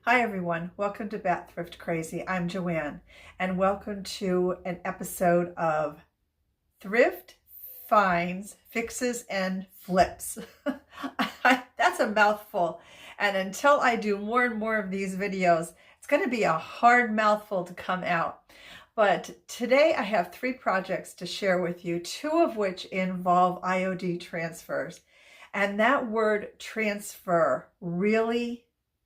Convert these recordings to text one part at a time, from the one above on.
Hi everyone, welcome to Bat Thrift Crazy. I'm Joanne and welcome to an episode of Thrift Finds, Fixes and Flips. That's a mouthful, and until I do more and more of these videos, it's going to be a hard mouthful to come out. But today I have 3 projects to share with you, 2 of which involve IOD transfers. And that word transfer really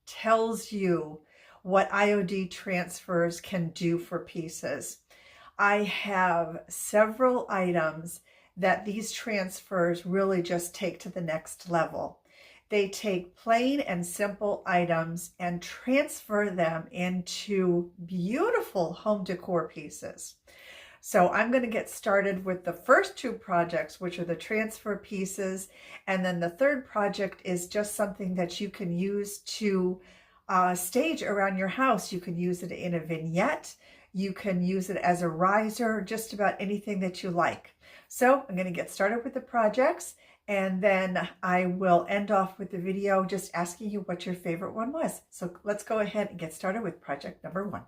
tells you what IOD transfers can do for pieces. I have several items that these transfers really just take to the next level. They take plain and simple items and transfer them into beautiful home decor pieces. So I'm going to get started with the first 2 projects, which are the transfer pieces. And then the third project is just something that you can use to stage around your house. You can use it in a vignette. You can use it as a riser, just about anything that you like. So I'm going to get started with the projects, and then I will end off with the video just asking you what your favorite one was. So let's go ahead and get started with project number 1.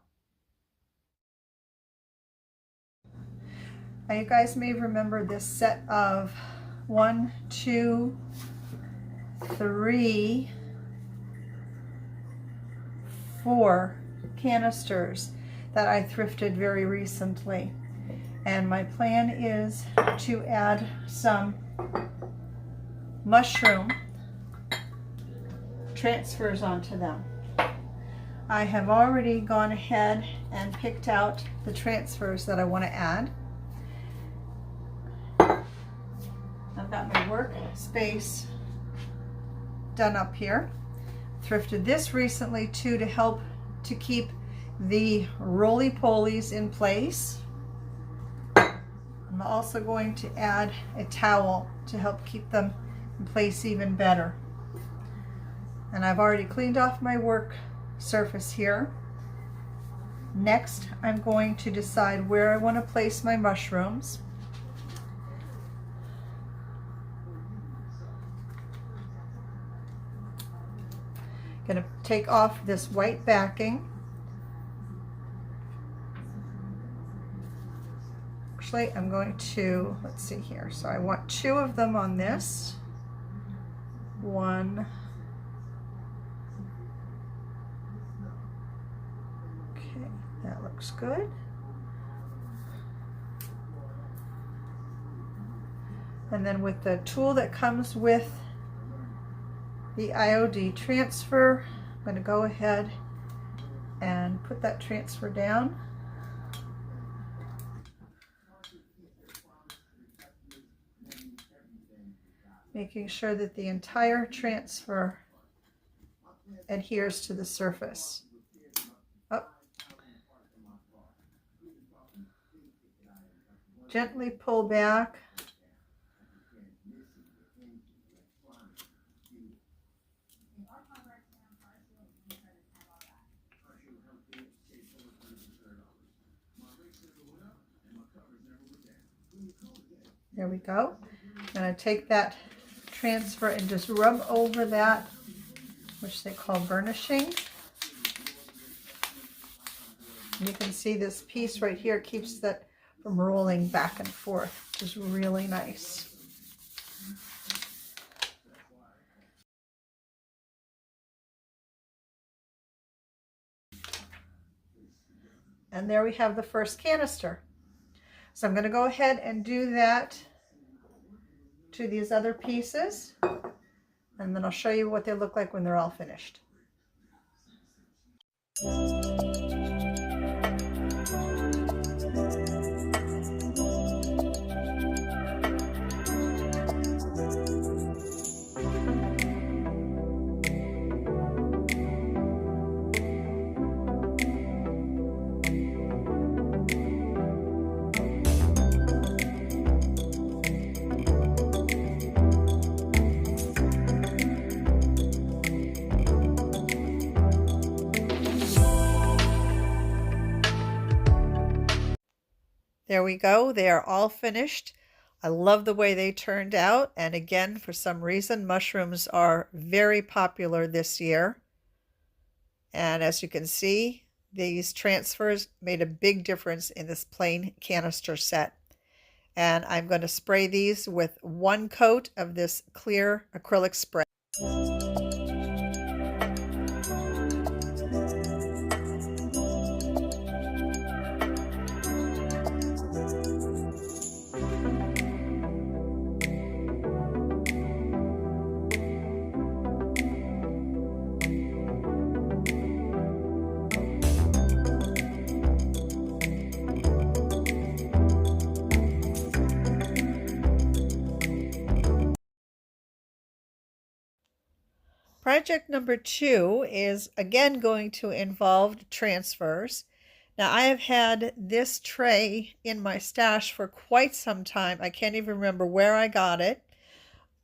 Now you guys may remember this set of 1, 2, 3, 4 canisters that I thrifted very recently. And my plan is to add some mushroom transfers onto them. I have already gone ahead and picked out the transfers that I want to add. I've got my workspace done up here. Thrifted this recently too to help to keep the roly-polies in place. I'm also going to add a towel to help keep them in place even better. And I've already cleaned off my work surface here. Next, I'm going to decide where I want to place my mushrooms. Going to take off this white backing. Actually, I'm going to, let's see here. So I want 2 of them on this. 1. Okay, that looks good. And then with the tool that comes with the IOD transfer, I'm going to go ahead and put that transfer down. Making sure that the entire transfer adheres to the surface. Oh. Gently pull back. There we go. I'm going to take that transfer and just rub over that, which they call burnishing. And you can see this piece right here keeps that from rolling back and forth, which is really nice. And there we have the first canister. So I'm going to go ahead and do that to these other pieces, and then I'll show you what they look like when they're all finished. There we go. They are all finished. I love the way they turned out. And again, for some reason, mushrooms are very popular this year. And as you can see, these transfers made a big difference in this plain canister set. And I'm going to spray these with 1 coat of this clear acrylic spray. Project number 2 is again going to involve transfers. Now I have had this tray in my stash for quite some time. I can't even remember where I got it,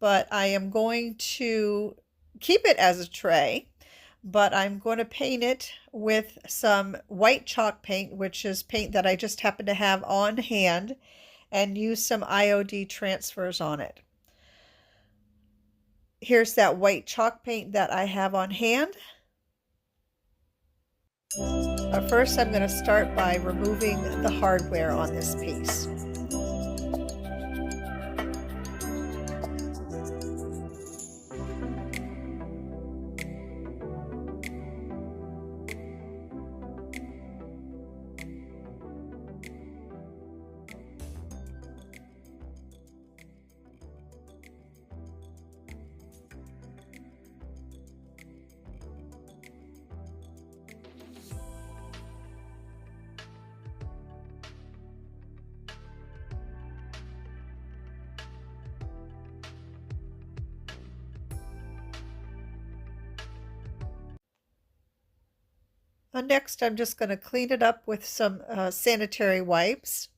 but I am going to keep it as a tray, but I'm going to paint it with some white chalk paint, which is paint that I just happen to have on hand, and use some IOD transfers on it. Here's that white chalk paint that I have on hand. First, I'm going to start by removing the hardware on this piece. Next, I'm just going to clean it up with some sanitary wipes.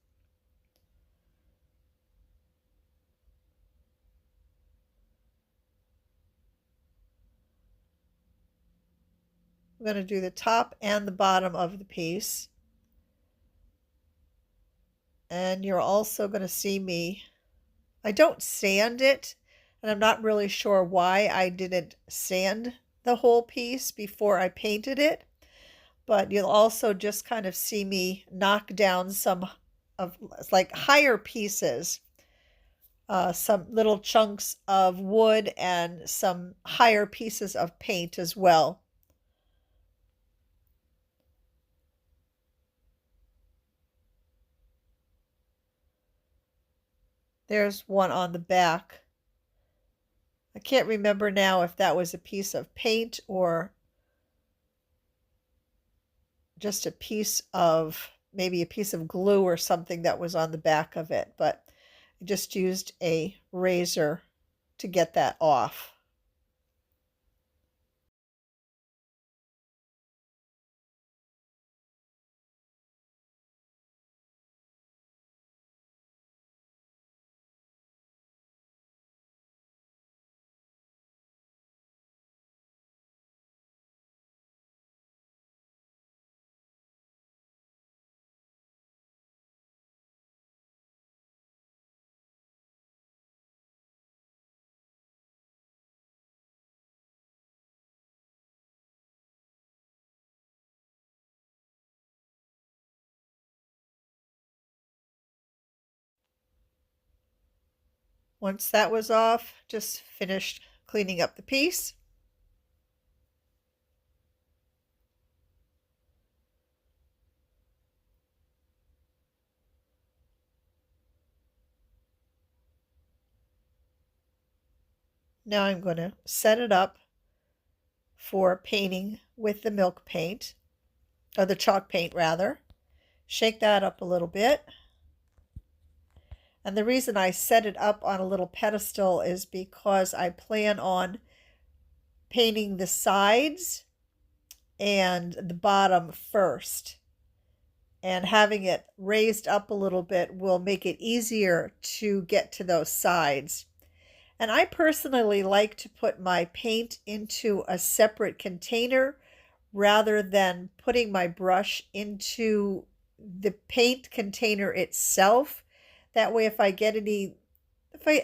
I'm going to do the top and the bottom of the piece. And you're also going to see me, I don't sand it, and I'm not really sure why I didn't sand the whole piece before I painted it. But you'll also just kind of see me knock down some of like higher pieces, some little chunks of wood and some higher pieces of paint as well. There's one on the back. I can't remember now if that was a piece of paint or just a piece of, maybe a piece of glue or something that was on the back of it, but I just used a razor to get that off. Once that was off, just finished cleaning up the piece. Now I'm going to set it up for painting with the milk paint, or the chalk paint rather. Shake that up a little bit. And the reason I set it up on a little pedestal is because I plan on painting the sides and the bottom first. And having it raised up a little bit will make it easier to get to those sides. And I personally like to put my paint into a separate container rather than putting my brush into the paint container itself. That way, if I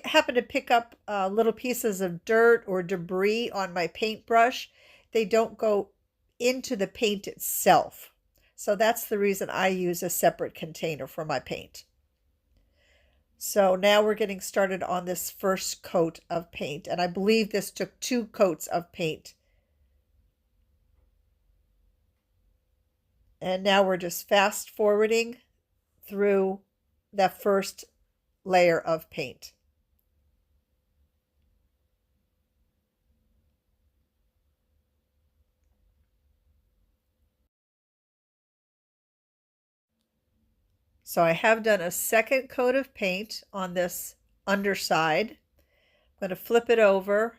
happen to pick up little pieces of dirt or debris on my paintbrush, they don't go into the paint itself. So that's the reason I use a separate container for my paint. So now we're getting started on this first coat of paint, and I believe this took 2 coats of paint. And now we're just fast forwarding through the first layer of paint. So I have done a second coat of paint on this underside. I'm going to flip it over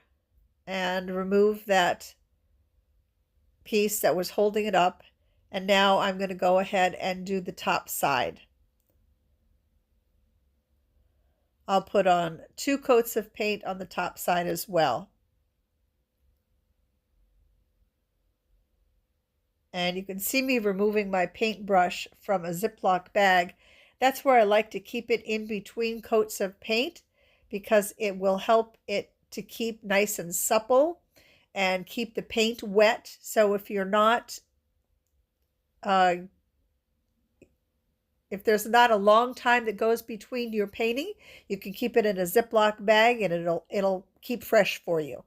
and remove that piece that was holding it up. And now I'm going to go ahead and do the top side. I'll put on 2 coats of paint on the top side as well. And you can see me removing my paintbrush from a Ziploc bag. That's where I like to keep it in between coats of paint because it will help it to keep nice and supple and keep the paint wet. So if you're not, if there's not a long time that goes between your painting, you can keep it in a Ziploc bag and it'll keep fresh for you.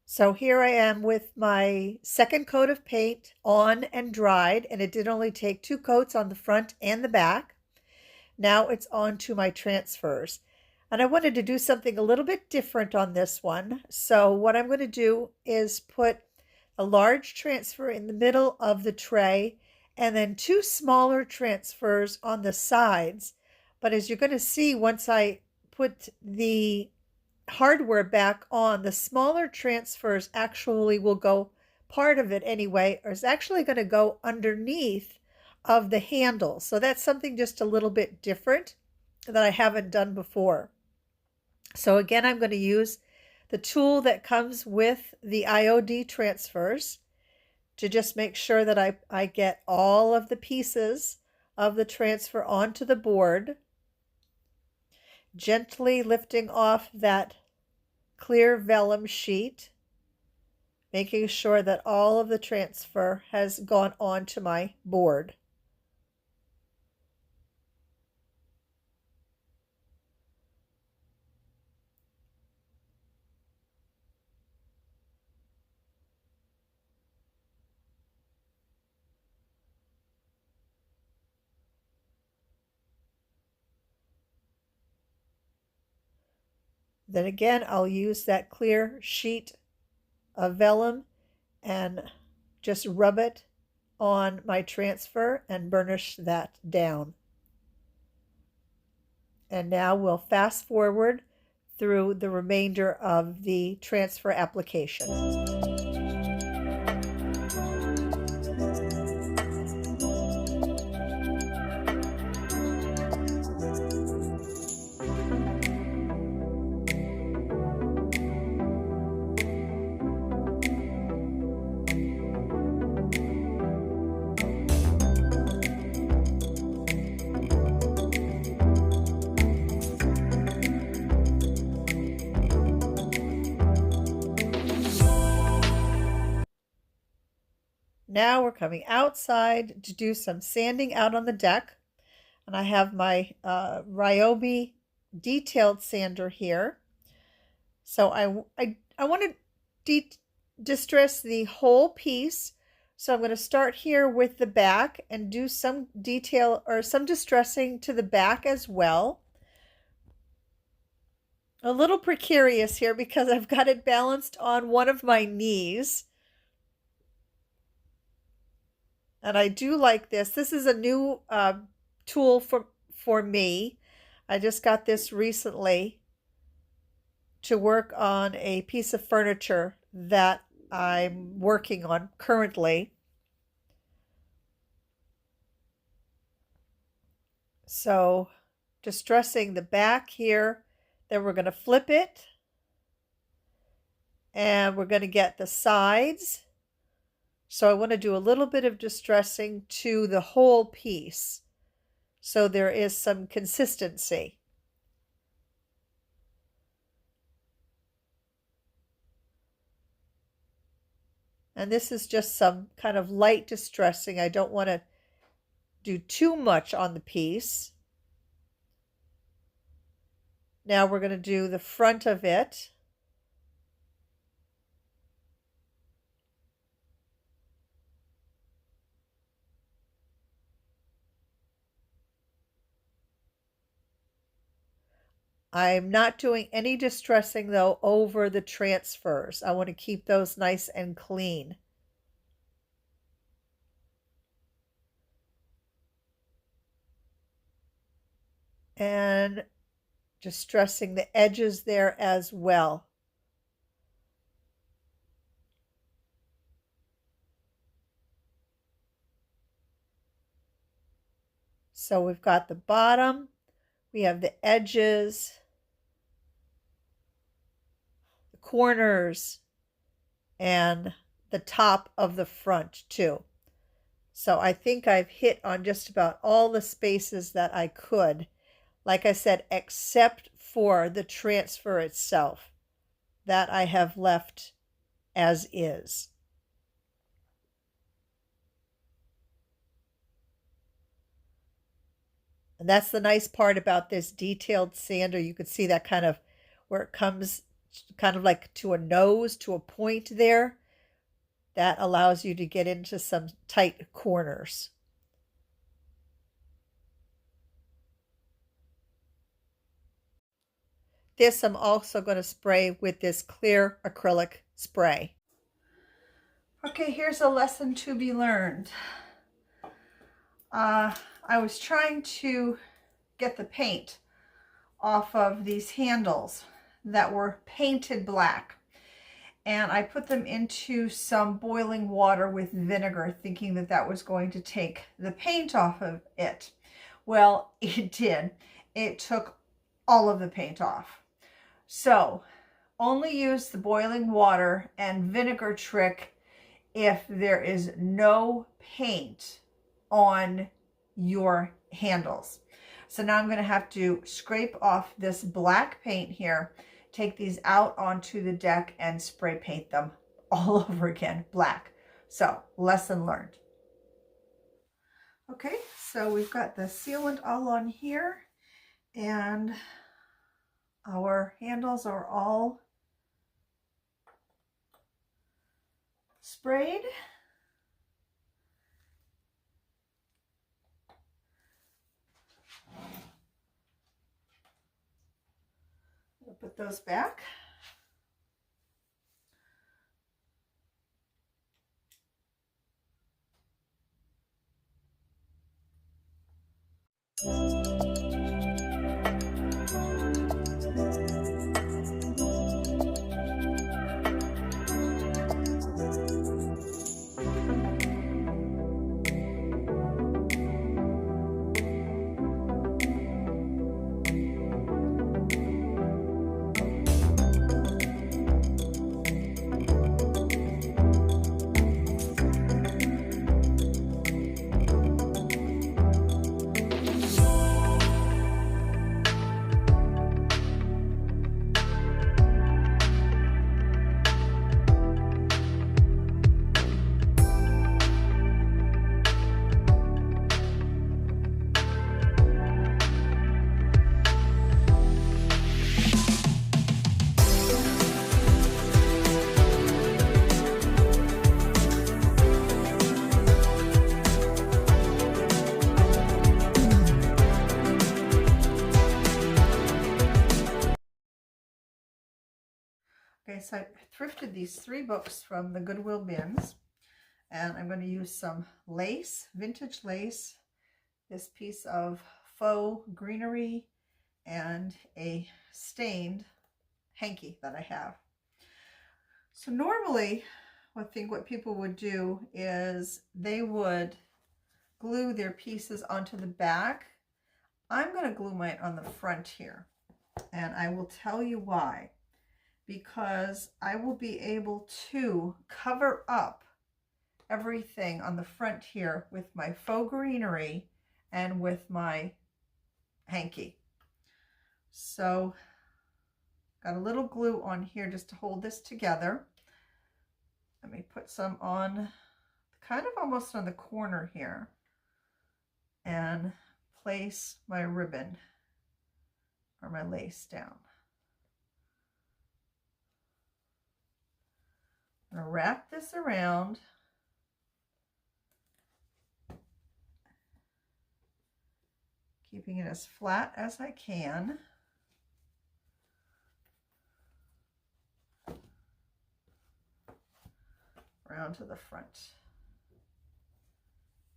So here I am with my second coat of paint on and dried, and it did only take 2 coats on the front and the back. Now it's on to my transfers. And I wanted to do something a little bit different on this one. So what I'm going to do is put a large transfer in the middle of the tray and then 2 smaller transfers on the sides. But as you're going to see, once I put the hardware back on, the smaller transfers actually will go, part of it anyway, or is actually going to go underneath of the handle. So that's something just a little bit different that I haven't done before. So again, I'm going to use the tool that comes with the IOD transfers to just make sure that I get all of the pieces of the transfer onto the board, gently lifting off that clear vellum sheet, making sure that all of the transfer has gone onto my board. Then again, I'll use that clear sheet of vellum and just rub it on my transfer and burnish that down. And now we'll fast forward through the remainder of the transfer application. Now we're coming outside to do some sanding out on the deck. And I have my Ryobi detailed sander here. So I want to distress the whole piece. So I'm going to start here with the back and do some detail or some distressing to the back as well. A little precarious here because I've got it balanced on one of my knees. And I do like this. This is a new tool for me. I just got this recently to work on a piece of furniture that I'm working on currently. So distressing the back here, then we're going to flip it. And we're going to get the sides. So I want to do a little bit of distressing to the whole piece so there is some consistency. And this is just some kind of light distressing. I don't want to do too much on the piece. Now we're going to do the front of it. I'm not doing any distressing though over the transfers. I want to keep those nice and clean. And distressing the edges there as well. So we've got the bottom, we have the edges, the corners, and the top of the front too. So I think I've hit on just about all the spaces that I could. Like I said, except for the transfer itself. That I have left as is. And that's the nice part about this detailed sander. You can see that kind of where it comes kind of like to a nose, to a point there. That allows you to get into some tight corners. This I'm also going to spray with this clear acrylic spray. Okay, here's a lesson to be learned. I was trying to get the paint off of these handles that were painted black, and I put them into some boiling water with vinegar, thinking that that was going to take the paint off of it. Well, it did. It took all of the paint off. So only use the boiling water and vinegar trick if there is no paint on your handles. So now I'm going to have to scrape off this black paint here, take these out onto the deck and spray paint them all over again, black. So lesson learned. Okay, so we've got the sealant all on here, and our handles are all sprayed. I'll put those back. Okay, so I thrifted these 3 books from the Goodwill bins, and I'm going to use some lace, vintage lace, this piece of faux greenery, and a stained hanky that I have. So normally, I think what people would do is they would glue their pieces onto the back. I'm going to glue mine on the front here, and I will tell you why. Because I will be able to cover up everything on the front here with my faux greenery and with my hanky. So got a little glue on here just to hold this together. Let me put some on, kind of almost on the corner here, and place my ribbon or my lace down. I'm going to wrap this around, keeping it as flat as I can. Around to the front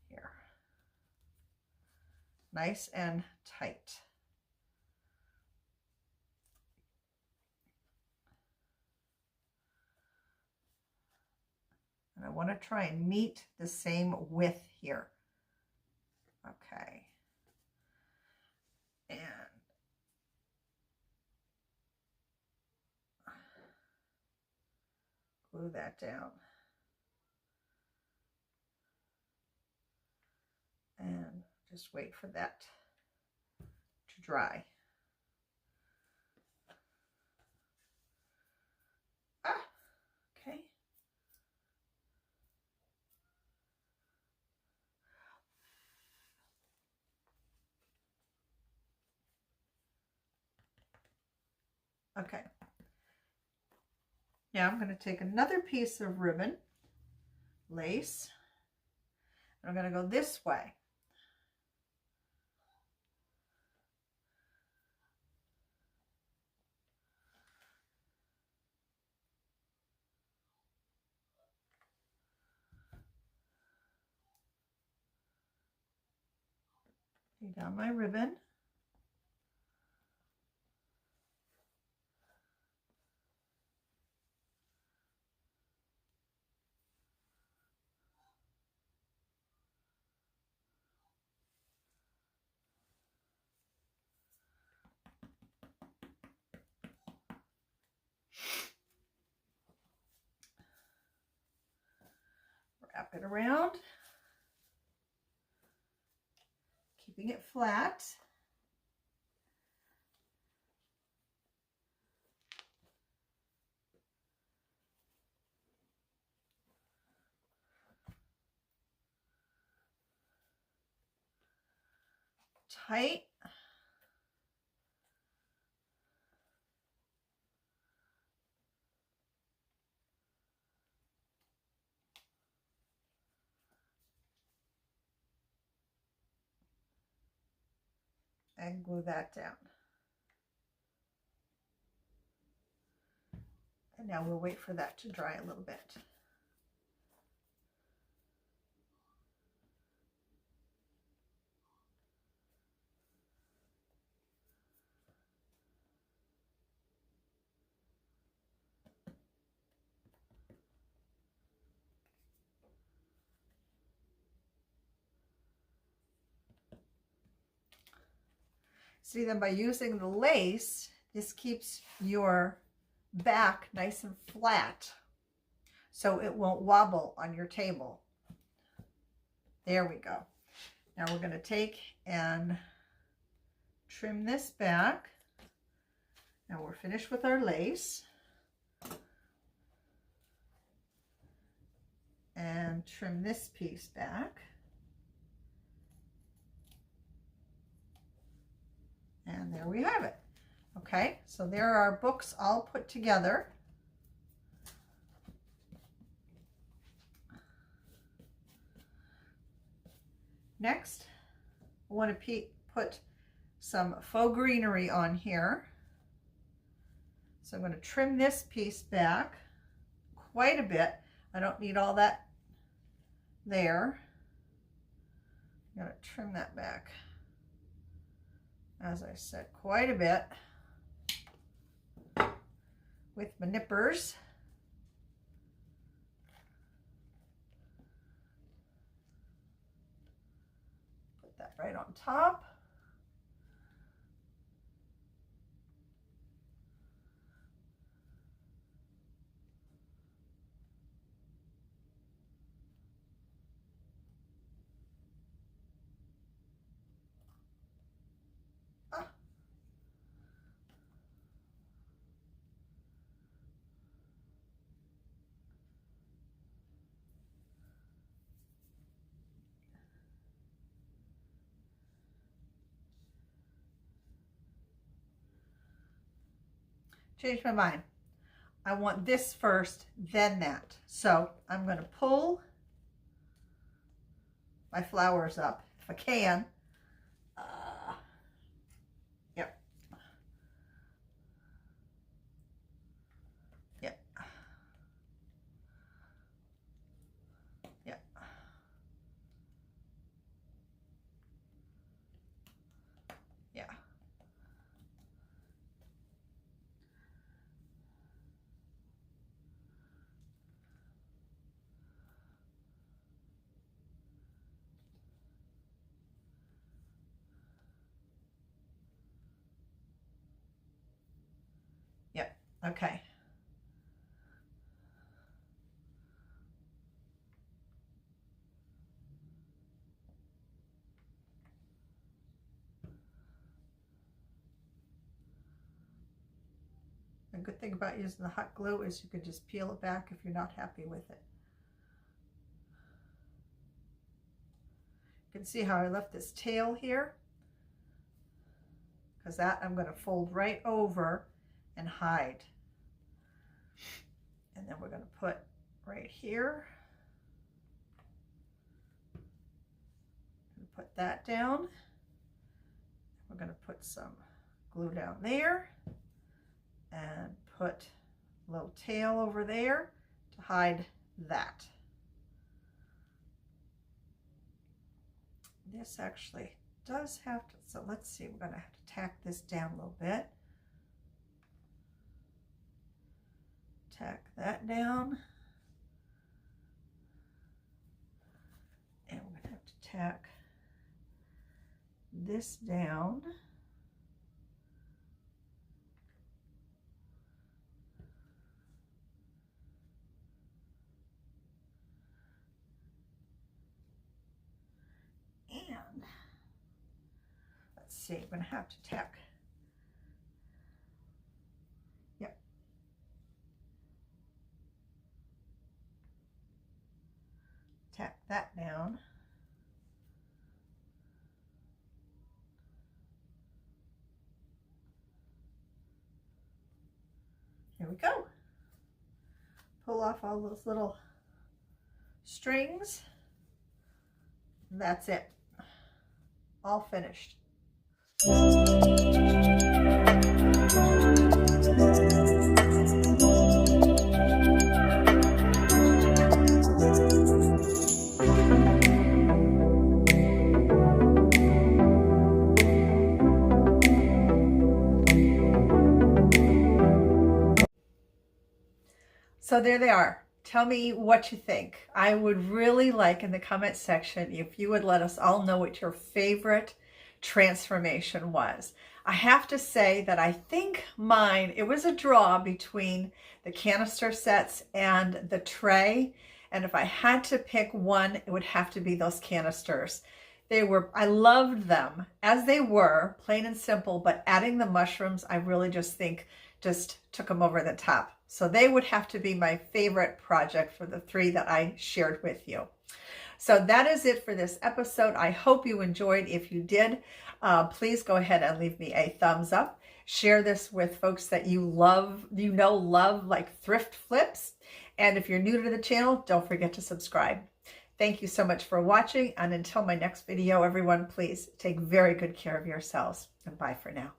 here. Nice and tight. And I want to try and meet the same width here. Okay. And glue that down. And just wait for that to dry. Okay. Okay. Now I'm going to take another piece of ribbon, lace, and I'm going to go this way. Lay down my ribbon. Wrap it around, keeping it flat. Tight. And glue that down. And now we'll wait for that to dry a little bit. See, then by using the lace, this keeps your back nice and flat, so it won't wobble on your table. There we go. Now we're going to take and trim this back. Now we're finished with our lace. And trim this piece back. And there we have it. Okay, so there are our books all put together. Next, I want to put some faux greenery on here. So I'm going to trim this piece back quite a bit. I don't need all that there. I'm going to trim that back, as I said, quite a bit with my nippers. Put that right on top. changed my mind. I want this first, then that. So I'm going to pull my flowers up if I can. Yep. Yep. Yep. Yeah. Yep. Okay. The good thing about using the hot glue is you can just peel it back if you're not happy with it. You can see how I left this tail here, because that I'm going to fold right over and hide. And then we're going to put right here. Put that down. We're going to put some glue down there and put a little tail over there to hide that. This actually does have to, so let's see, we're going to have to tack this down a little bit. Tack that down. And we're going to have to tack this down. And let's see, I'm going to have to tack. Yep. Tack that down. Here we go. Pull off all those little strings. That's it. All finished. So there they are. Tell me what you think. I would really like in the comment section if you would let us all know what your favorite transformation was. I have to say that I think mine, it was a draw between the canister sets and the tray. And if I had to pick one, it would have to be those canisters. They were, I loved them as they were, plain and simple, but adding the mushrooms, I really just think just took them over the top. So they would have to be my favorite project for the three that I shared with you. So that is it for this episode. I hope you enjoyed. If you did, please go ahead and leave me a thumbs up. Share this with folks that you love, love like thrift flips. And if you're new to the channel, don't forget to subscribe. Thank you so much for watching. And until my next video, everyone, please take very good care of yourselves. And bye for now.